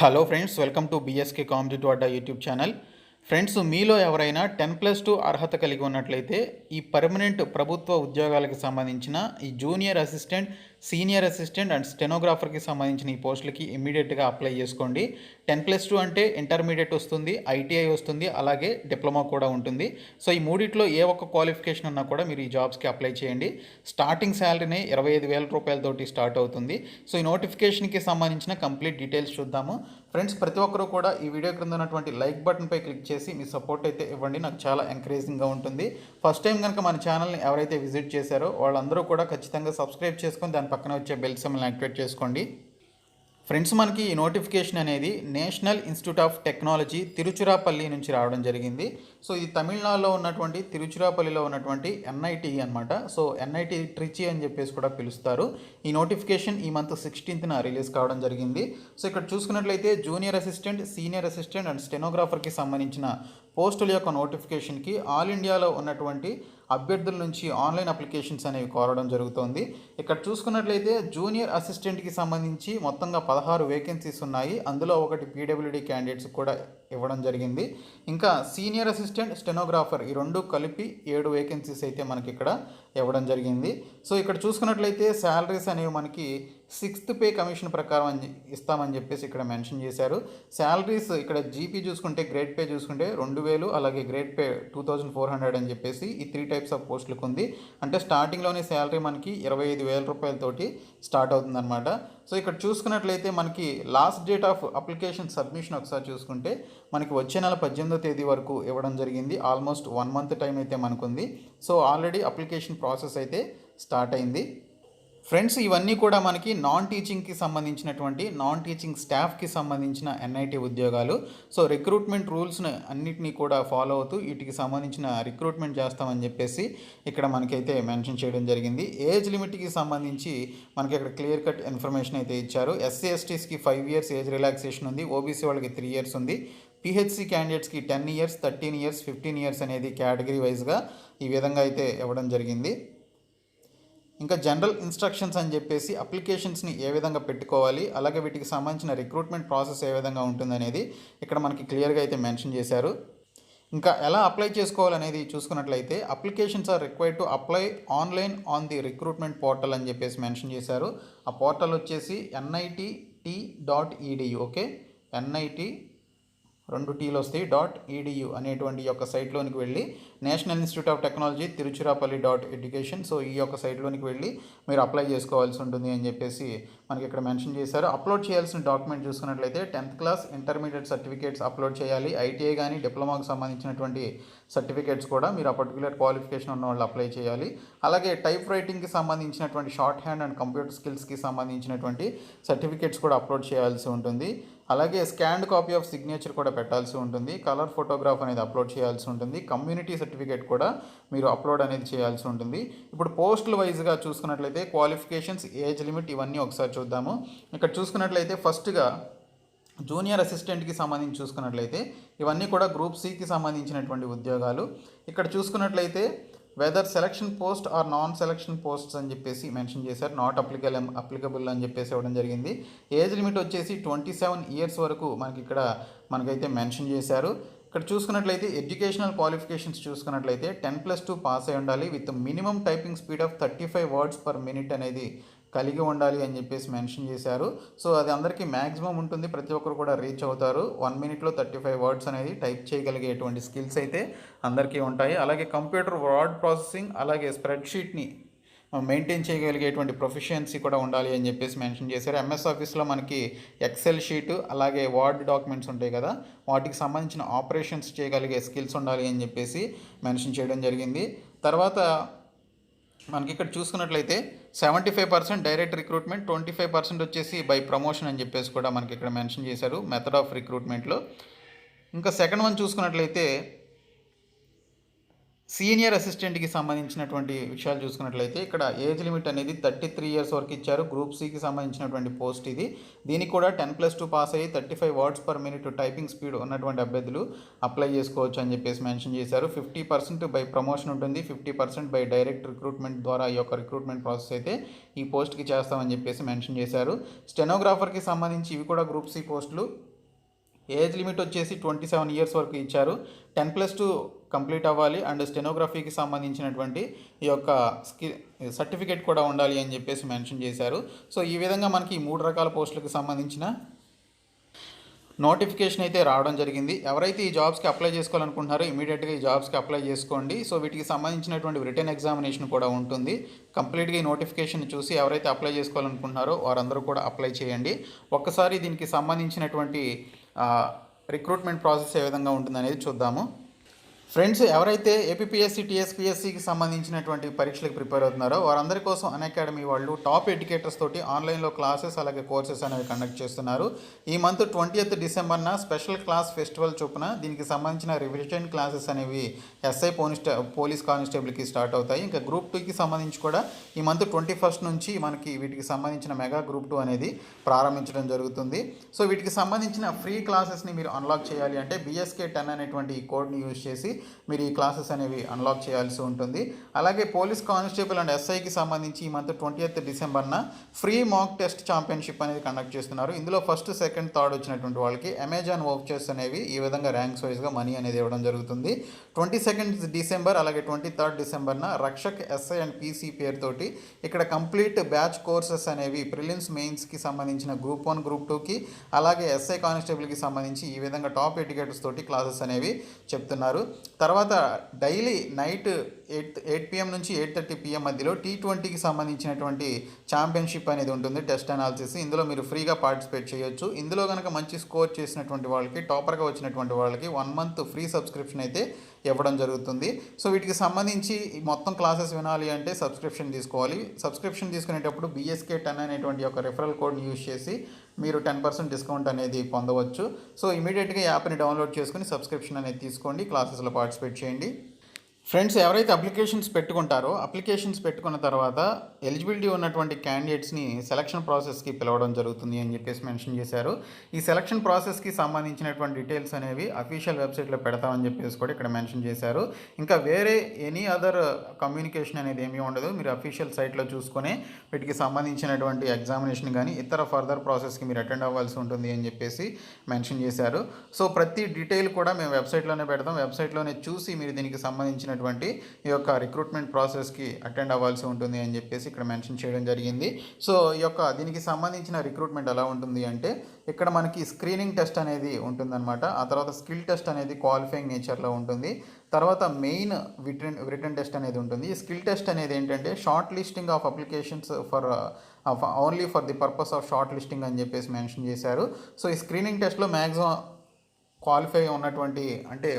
Hello friends, welcome to BSK competitive Adda YouTube channel. Friends, మీలో ఎవరైనా 10+2 అర్హత కలిగి ఉన్నట్లయితే ఈ పర్మనెంట్ ప్రభుత్వ ఉద్యోగాలకు సంబంధించిన ఈ junior assistant, senior assistant and స్టెనోగ్రాఫర్కి సంబంధించిన ఈ పోస్టులకి ఇమ్మీడియట్గా అప్లై చేసుకోండి. 10+2 అంటే ఇంటర్మీడియట్ వస్తుంది, ఐటీఐ వస్తుంది, అలాగే డిప్లొమా కూడా ఉంటుంది. సో ఈ మూడిట్లో ఏ ఒక్క క్వాలిఫికేషన్ ఉన్నా కూడా మీరు ఈ జాబ్స్కి అప్లై చేయండి. స్టార్టింగ్ శాలరీనే 25,000 రూపాయలతోటి స్టార్ట్ అవుతుంది. సో ఈ నోటిఫికేషన్కి సంబంధించిన కంప్లీట్ డీటెయిల్స్ చూద్దాము. ఫ్రెండ్స్, ప్రతి ఒక్కరూ కూడా ఈ వీడియో క్రింద ఉన్నటువంటి లైక్ బటన్పై క్లిక్ చేసి మీ సపోర్ట్ అయితే ఇవ్వండి. నాకు చాలా ఎంకరేజింగ్గా ఉంటుంది. ఫస్ట్ టైం కనుక మన ఛానల్ని ఎవరైతే విజిట్ చేశారో వాళ్ళందరూ కూడా ఖచ్చితంగా సబ్స్క్రైబ్ చేసుకొని దాని పక్కన వచ్చే బెల్ సింబల్ని యాక్టివేట్ చేసుకోండి. ఫ్రెండ్స్, మనకి ఈ నోటిఫికేషన్ అనేది national institute of technology Tiruchirappalli నుంచి రావడం జరిగింది. సో ఇది తమిళనాడులో ఉన్నటువంటి తిరుచిరాపల్లిలో ఉన్నటువంటి ఎన్ఐటి అనమాట. సో ఎన్ఐటి ట్రిచి అని చెప్పేసి కూడా పిలుస్తారు. ఈ నోటిఫికేషన్ ఈ మంత్ 16th రిలీజ్ కావడం జరిగింది. సో ఇక్కడ చూసుకున్నట్లయితే junior assistant, senior assistant and స్టెనోగ్రాఫర్కి సంబంధించిన పోస్టుల యొక్క నోటిఫికేషన్కి ఆల్ ఇండియాలో ఉన్నటువంటి అభ్యర్థుల నుంచి ఆన్లైన్ అప్లికేషన్స్ అనేవి కోరడం జరుగుతోంది. ఇక్కడ చూసుకున్నట్లయితే జూనియర్ అసిస్టెంట్కి సంబంధించి మొత్తంగా 16 వేకెన్సీస్ ఉన్నాయి. అందులో ఒకటి పీడబ్ల్యూడీ క్యాండిడేట్స్ కూడా ఇవ్వడం జరిగింది. ఇంకా సీనియర్ అసిస్టెంట్, స్టెనోగ్రాఫర్ ఈ రెండు కలిపి 7 వేకెన్సీస్ అయితే మనకి ఇక్కడ ఇవ్వడం జరిగింది. సో ఇక్కడ చూసుకున్నట్లయితే శాలరీస్ అనేవి మనకి 6th పే కమిషన్ ప్రకారం ఇస్తామని చెప్పేసి ఇక్కడ మెన్షన్ చేశారు. శాలరీస్ ఇక్కడ జీపీ చూసుకుంటే, గ్రేడ్ పే చూసుకుంటే 2,000, అలాగే గ్రేడ్ పే 2,400 అని చెప్పేసి ఈ 3 టైప్స్ ఆఫ్ పోస్టులకు ఉంది. అంటే స్టార్టింగ్లోనే శాలరీ మనకి 25,000 రూపాయలతోటి స్టార్ట్ అవుతుందన్నమాట. సో ఇక్కడ చూసుకున్నట్లయితే మనకి last date of application submission ఒకసారి చూసుకుంటే మనకి వచ్చే నెల 18వ తేదీ వరకు ఇవ్వడం జరిగింది. ఆల్మోస్ట్ 1 month టైం అయితే మనకుంది. సో ఆల్రెడీ అప్లికేషన్ ప్రాసెస్ అయితే స్టార్ట్ అయింది. ఫ్రెండ్స్, ఇవన్నీ కూడా మనకి నాన్ టీచింగ్ స్టాఫ్కి సంబంధించిన ఎన్ఐటి ఉద్యోగాలు. సో రిక్రూట్మెంట్ రూల్స్ని అన్నిటినీ కూడా ఫాలో అవుతూ వీటికి సంబంధించిన రిక్రూట్మెంట్ చేస్తామని చెప్పేసి ఇక్కడ మనకైతే మెన్షన్ చేయడం జరిగింది. ఏజ్ లిమిట్కి సంబంధించి మనకి ఇక్కడ క్లియర్ కట్ ఇన్ఫర్మేషన్ అయితే ఇచ్చారు. ఎస్సీ ఎస్టీస్కి 5 years ఏజ్ రిలాక్సేషన్ ఉంది. ఓబీసీ వాళ్ళకి 3 years ఉంది. పిహెచ్సి క్యాండిడేట్స్కి 10 years, 13 years, 15 years అనేది కేటగిరీ వైజ్గా ఈ విధంగా అయితే ఇవ్వడం జరిగింది. ఇంకా జనరల్ ఇన్స్ట్రక్షన్స్ అని చెప్పేసి అప్లికేషన్స్ని ఏ విధంగా పెట్టుకోవాలి, అలాగే వీటికి సంబంధించిన రిక్రూట్మెంట్ ప్రాసెస్ ఏ విధంగా ఉంటుందనేది ఇక్కడ మనకి క్లియర్గా అయితే మెన్షన్ చేశారు. ఇంకా ఎలా అప్లై చేసుకోవాలనేది చూసుకున్నట్లయితే applications are required to apply online on the recruitment portal అని చెప్పేసి మెన్షన్ చేశారు. ఆ పోర్టల్ వచ్చేసి NITT.edu. ఓకే, NIT 2 T's వస్తాయి .edu అనేటువంటి యొక్క సైట్లోనికి వెళ్ళి national institute of technology Tiruchirappalli .education. So ఈ యొక్క సైట్లోనికి వెళ్ళి మీరు అప్లై చేసుకోవాల్సి ఉంటుంది అని చెప్పేసి మనకి ఇక్కడ మెన్షన్ చేశారు. అప్లోడ్ చేయాల్సిన డాక్యుమెంట్ చూసుకున్నట్లయితే 10th class, intermediate certificates upload చేయాలి. ఐటీఐ కానీ డిప్లొమాకు సంబంధించినటువంటి సర్టిఫికేట్స్ కూడా మీరు ఆ పర్టికులర్ క్వాలిఫికేషన్ ఉన్న వాళ్ళు అప్లై చేయాలి. అలాగే టైప్ రైటింగ్కి సంబంధించినటువంటి షార్ట్ హ్యాండ్ అండ్ కంప్యూటర్ స్కిల్స్కి సంబంధించినటువంటి సర్టిఫికేట్స్ కూడా అప్లోడ్ చేయాల్సి ఉంటుంది. అలాగే స్కాన్డ్ కాపీ ఆఫ్ సిగ్నేచర్ కూడా పెట్టాల్సి ఉంటుంది. కలర్ ఫోటోగ్రాఫ్ అనేది అప్లోడ్ చేయాల్సి ఉంటుంది. కమ్యూనిటీ సర్టిఫికేట్ కూడా మీరు అప్లోడ్ అనేది చేయాల్సి ఉంటుంది. ఇప్పుడు పోస్టుల వైజ్గా చూసుకున్నట్లయితే క్వాలిఫికేషన్స్, ఏజ్ లిమిట్ ఇవన్నీ ఒకసారి చూద్దాము. ఇక్కడ చూసుకున్నట్లయితే ఫస్ట్గా జూనియర్ అసిస్టెంట్కి సంబంధించి చూసుకున్నట్లయితే ఇవన్నీ కూడా గ్రూప్ సికి సంబంధించినటువంటి ఉద్యోగాలు. ఇక్కడ చూసుకున్నట్లయితే whether selection post or non selection posts అని చెప్పేసి మెన్షన్ చేశారు. నాట్ అప్లికబుల్ అని చెప్పేసి ఇవ్వడం జరిగింది. ఏజ్ లిమిట్ వచ్చేసి 27 years వరకు మనకైతే మెన్షన్ చేశారు. ఇక్కడ చూసుకున్నట్లయితే ఎడ్యుకేషనల్ క్వాలిఫికేషన్స్ చూసుకున్నట్లయితే 10+2 పాస్ అయి ఉండాలి with minimum typing speed of 35 words per minute అనేది కలిగి ఉండాలి అని చెప్పేసి మెన్షన్ చేశారు. సో అది అందరికీ మ్యాక్సిమం ఉంటుంది, ప్రతి ఒక్కరు కూడా రీచ్ అవుతారు. 1 minute 35 words అనేది టైప్ చేయగలిగేటువంటి స్కిల్స్ అయితే అందరికీ ఉంటాయి. అలాగే కంప్యూటర్ వర్డ్ ప్రాసెసింగ్, అలాగే స్ప్రెడ్షీట్ని మెయింటైన్ చేయగలిగేటువంటి ప్రొఫిషియన్సీ కూడా ఉండాలి అని చెప్పేసి మెన్షన్ చేశారు. ఎంఎస్ ఆఫీస్లో మనకి ఎక్సెల్ షీట్, అలాగే వర్డ్ డాక్యుమెంట్స్ ఉంటాయి కదా, వాటికి సంబంధించిన ఆపరేషన్స్ చేయగలిగే స్కిల్స్ ఉండాలి అని చెప్పేసి మెన్షన్ చేయడం జరిగింది. తర్వాత మనకి ఇక్కడ చూసుకున్నట్లయితే 75% డైరెక్ట్ రిక్రూట్మెంట్, 25% వచ్చేసి బై ప్రమోషన్ అని చెప్పేసి కూడా మనకి ఇక్కడ మెన్షన్ చేశారు మెథడ్ ఆఫ్ రిక్రూట్మెంట్లో. ఇంకా సెకండ్ వన్ చూసుకున్నట్లయితే సీనియర్ అసిస్టెంట్కి సంబంధించినటువంటి విషయాలు చూసుకున్నట్లయితే ఇక్కడ ఏజ్ లిమిట్ అనేది 33 ఇయర్స్ వరకు ఇచ్చారు. గ్రూప్ సికి సంబంధించినటువంటి పోస్ట్ ఇది. దీనికి కూడా 10+2 పాస్ అయ్యి 35 words per minute typing speed ఉన్నటువంటి అభ్యర్థులు అప్లై చేసుకోవచ్చు అని చెప్పేసి మెన్షన్ చేశారు. 50% బై ప్రమోషన్ ఉంటుంది, 50% బై డైరెక్ట్ రిక్రూట్మెంట్ ద్వారా ఈ యొక్క రిక్రూట్మెంట్ ప్రాసెస్ అయితే ఈ పోస్ట్కి చేస్తామని చెప్పేసి మెన్షన్ చేశారు. స్టెనోగ్రాఫర్కి సంబంధించి ఇవి కూడా గ్రూప్ సి పోస్టులు. ఏజ్ లిమిట్ వచ్చేసి 27 ఇయర్స్ వరకు ఇచ్చారు. 10+2 కంప్లీట్ అవ్వాలి అండ్ స్టెనోగ్రఫీకి సంబంధించినటువంటి ఈ యొక్క సర్టిఫికేట్ కూడా ఉండాలి అని చెప్పేసి మెన్షన్ చేశారు. సో ఈ విధంగా మనకి ఈ 3 రకాల పోస్టులకు సంబంధించిన నోటిఫికేషన్ అయితే రావడం జరిగింది. ఎవరైతే ఈ జాబ్స్కి అప్లై చేసుకోవాలనుకుంటున్నారో ఇమీడియట్గా ఈ జాబ్స్కి అప్లై చేసుకోండి. సో వీటికి సంబంధించినటువంటి రిటర్న్ ఎగ్జామినేషన్ కూడా ఉంటుంది. కంప్లీట్గా ఈ నోటిఫికేషన్ చూసి ఎవరైతే అప్లై చేసుకోవాలనుకుంటున్నారో వారందరూ కూడా అప్లై చేయండి. ఒక్కసారి దీనికి సంబంధించినటువంటి రిక్రూట్మెంట్ ప్రాసెస్ ఏ విధంగా ఉంటుందనేది చూద్దాము. ఫ్రెండ్స్, ఎవరైతే ఏపీపీఎస్సీ టీఎస్పీఎస్సీకి సంబంధించినటువంటి పరీక్షలకు ప్రిపేర్ అవుతున్నారో వారందరి కోసం అన్అకాడమీ వాళ్ళు టాప్ ఎడ్యుకేటర్స్ తోటి ఆన్లైన్లో క్లాసెస్ అలాగే కోర్సెస్ అనేవి కండక్ట్ చేస్తున్నారు. ఈ మంత్ 20th డిసెంబర్న స్పెషల్ క్లాస్ ఫెస్టివల్ చొప్పున దీనికి సంబంధించిన రివిజన్ క్లాసెస్ అనేవి ఎస్ఐ పోలీస్ కానిస్టేబుల్కి స్టార్ట్ అవుతాయి. ఇంకా గ్రూప్ 2కి సంబంధించి కూడా ఈ మంత్ 21st నుంచి మనకి వీటికి సంబంధించిన మెగా గ్రూప్ 2 అనేది ప్రారంభించడం జరుగుతుంది. సో వీటికి సంబంధించిన ఫ్రీ క్లాసెస్ని మీరు అన్లాక్ చేయాలి అంటే BSK10 అనేటువంటి ఈ కోడ్ని యూజ్ చేసి మీరు ఈ క్లాసెస్ అనేవి అన్లాక్ చేయాల్సి ఉంటుంది. అలాగే పోలీస్ కానిస్టేబుల్ అండ్ ఎస్ఐకి సంబంధించి ఈ మంత్ 20th డిసెంబర్న ఫ్రీ మాక్ టెస్ట్ ఛాంపియన్షిప్ అనేది కండక్ట్ చేస్తున్నారు. ఇందులో ఫస్ట్, సెకండ్, థర్డ్ వచ్చినటువంటి వాళ్ళకి అమెజాన్ వౌచర్స్ అనేవి ఈ విధంగా ర్యాంక్స్ వైజ్గా మనీ అనేది ఇవ్వడం జరుగుతుంది. 22nd డిసెంబర్ అలాగే 23rd డిసెంబర్న రక్షక్ ఎస్ఐ అండ్ పీసీ పేరుతోటి ఇక్కడ కంప్లీట్ బ్యాచ్ కోర్సెస్ అనేవి ప్రిలిమ్స్ మెయిన్స్కి సంబంధించిన గ్రూప్ 1 గ్రూప్ 2కి అలాగే ఎస్ఐ కానిస్టేబుల్కి సంబంధించి ఈ విధంగా టాప్ ఎడ్యుకేటర్స్ తోటి క్లాసెస్ అనేవి చెప్తున్నారు. తర్వాత డైలీ నైట్ 8 PM నుంచి 8:30 PM మధ్యలో T20కి సంబంధించినటువంటి ఛాంపియన్షిప్ అనేది ఉంటుంది, టెస్ట్ అనాలిసిస్. ఇందులో మీరు ఫ్రీగా పార్టిసిపేట్ చేయొచ్చు. ఇందులో కనుక మంచి స్కోర్ చేసినటువంటి వాళ్ళకి, టాపర్గా వచ్చినటువంటి వాళ్ళకి 1 month ఫ్రీ సబ్స్క్రిప్షన్ అయితే ఇవ్వడం జరుగుతుంది. సో వీటికి సంబంధించి మొత్తం క్లాసెస్ వినాలి అంటే సబ్స్క్రిప్షన్ తీసుకోవాలి. సబ్స్క్రిప్షన్ తీసుకునేటప్పుడు BSK10 అనేటువంటి ఒక రెఫరల్ కోడ్ని యూజ్ చేసి మీరు 10% డిస్కౌంట్ అనేది పొందవచ్చు. సో ఇమీడియట్గా యాప్ని డౌన్లోడ్ చేసుకుని సబ్స్క్రిప్షన్ అనేది తీసుకోండి, క్లాసెస్లో పార్టిసిపేట్ చేయండి. ఫ్రెండ్స్, ఎవరైతే అప్లికేషన్స్ పెట్టుకుంటారో అప్లికేషన్స్ పెట్టుకున్న తర్వాత ఎలిజిబిలిటీ ఉన్నటువంటి క్యాండిడేట్స్ని సెలక్షన్ ప్రాసెస్కి పిలవడం జరుగుతుంది అని చెప్పేసి మెన్షన్ చేశారు. ఈ సెలక్షన్ ప్రాసెస్కి సంబంధించినటువంటి డీటెయిల్స్ అనేవి అఫీషియల్ వెబ్సైట్లో పెడతామని చెప్పేసి కూడా ఇక్కడ మెన్షన్ చేశారు. ఇంకా వేరే ఎనీ అదర్ కమ్యూనికేషన్ అనేది ఏమీ ఉండదు. మీరు అఫీషియల్ సైట్లో చూసుకొని వీటికి సంబంధించినటువంటి ఎగ్జామినేషన్ కానీ ఇతర ఫర్దర్ ప్రాసెస్కి మీరు అటెండ్ అవ్వాల్సి ఉంటుంది అని చెప్పేసి మెన్షన్ చేశారు. సో ప్రతి డీటెయిల్ కూడా మేము వెబ్సైట్లోనే పెడతాం. వెబ్సైట్లోనే చూసి మీరు దీనికి సంబంధించిన ఈ యొక్క రిక్రూట్మెంట్ ప్రాసెస్కి అటెండ్ అవ్వాల్సి ఉంటుంది అని చెప్పేసి ఇక్కడ మెన్షన్ చేయడం జరిగింది. సో ఈ యొక్క దీనికి సంబంధించిన రిక్రూట్మెంట్ ఎలా ఉంటుంది అంటే ఇక్కడ మనకి స్క్రీనింగ్ టెస్ట్ అనేది ఉంటుందన్నమాట. ఆ తర్వాత స్కిల్ టెస్ట్ అనేది క్వాలిఫైయింగ్ నేచర్లో ఉంటుంది. తర్వాత మెయిన్ రిటర్న్ టెస్ట్ అనేది ఉంటుంది. ఈ స్కిల్ టెస్ట్ అనేది ఏంటంటే short listing of applications only for the purpose of short listing అని చెప్పేసి మెన్షన్ చేశారు. సో ఈ స్క్రీనింగ్ టెస్ట్లో మ్యాక్సిమం క్వాలిఫై ఉన్నటువంటి అంటే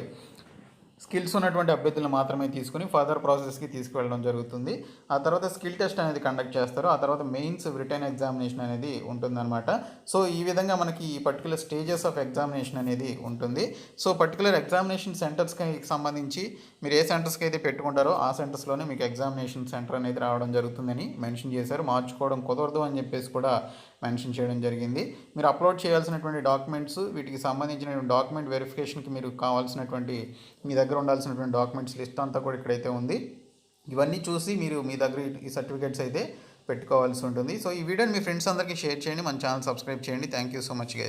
స్కిల్స్ ఉన్నటువంటి అభ్యర్థులను మాత్రమే తీసుకుని ఫర్దర్ ప్రాసెస్కి తీసుకువెళ్ళడం జరుగుతుంది. ఆ తర్వాత స్కిల్ టెస్ట్ అనేది కండక్ట్ చేస్తారు. ఆ తర్వాత మెయిన్స్ రిటర్న్ ఎగ్జామినేషన్ అనేది ఉంటుందన్నమాట. సో ఈ విధంగా మనకి ఈ పర్టికులర్ స్టేజెస్ ఆఫ్ ఎగ్జామినేషన్ అనేది ఉంటుంది. సో పర్టికులర్ ఎగ్జామినేషన్ సెంటర్స్కి సంబంధించి మీరు ఏ సెంటర్స్కి అయితే పెట్టుకుంటారో ఆ సెంటర్స్లోనే మీకు ఎగ్జామినేషన్ సెంటర్ అనేది రావడం జరుగుతుందని మెన్షన్ చేశారు. మార్చుకోవడం కుదరదు అని చెప్పేసి కూడా మెన్షన్ చేయడం జరిగింది. మీరు అప్లోడ్ చేయాల్సినటువంటి డాక్యుమెంట్స్, వీటికి సంబంధించిన డాక్యుమెంట్ వెరిఫికేషన్కి మీరు కావాల్సినటువంటి మీ దగ్గర ఉండాల్సినటువంటి డాక్యుమెంట్స్ లిస్ట్ అంతా కూడా ఇక్కడైతే ఉంది. ఇవన్నీ చూసి మీరు మీ దగ్గర ఈ సర్టిఫికేట్స్ అయితే పెట్టుకోవాల్సి ఉంటుంది. సో ఈ వీడియోని మీ ఫ్రెండ్స్ అందరికీ షేర్ చేయండి, మన ఛానల్ సబ్స్క్రైబ్ చేయండి. Thank you so much guys.